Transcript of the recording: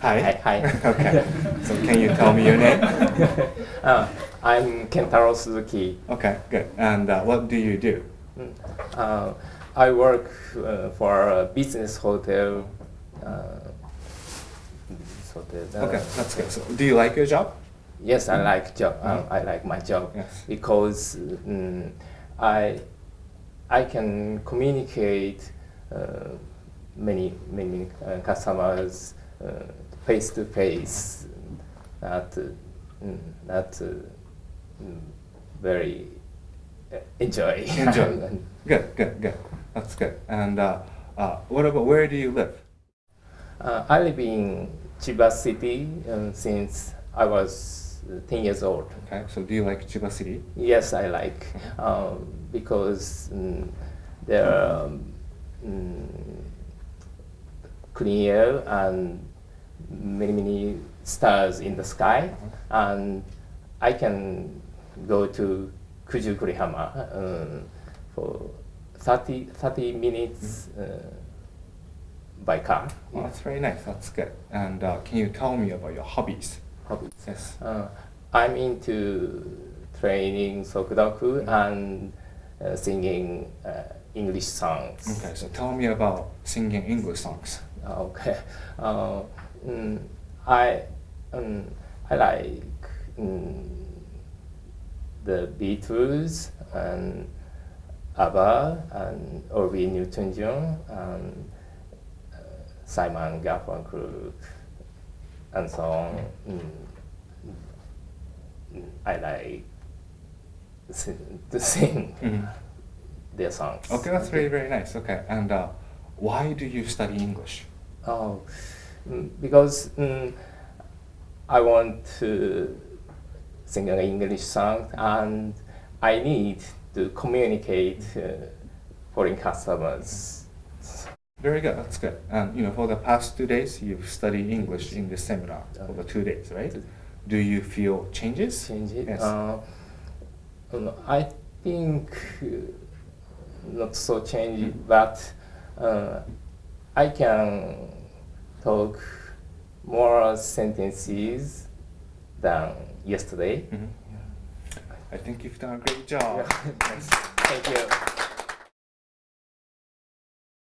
Hi. Hi. Okay. So can you tell me your name? I'm Kentaro Suzuki. Okay, good. And what do you do? I work for a business hotel. Okay, that's good. So do you like your job? Yes, I like job. I like my job because I can communicate many customers face to face. That very enjoy. Good. That's good. And what about where do you live? I live in Chiba City since I was 10 years old. Okay, so do you like Chiba City? Yes, I like because there are clean air and many stars in the sky, and I can go to Kujukurihama for 30 minutes by car. Well, that's very nice. That's good. And can you tell me about your hobbies? Yes. I'm into training sokudoku and singing English songs. Okay, so tell me about singing English songs. Okay. I like the Beatles and ABBA and Olivia Newton-John and Simon Garfunkel and so on. I like to sing their songs. Okay, that's very nice. Okay, and why do you study English? Because I want to sing an English song and I need to communicate foreign customers. Very good, that's good. And for the past 2 days, you've studied English in this seminar for the 2 days, right? Do you feel changes? Changes? Yes. I think not so change, but I can talk more sentences than yesterday. I think you've done a great job. Thank you.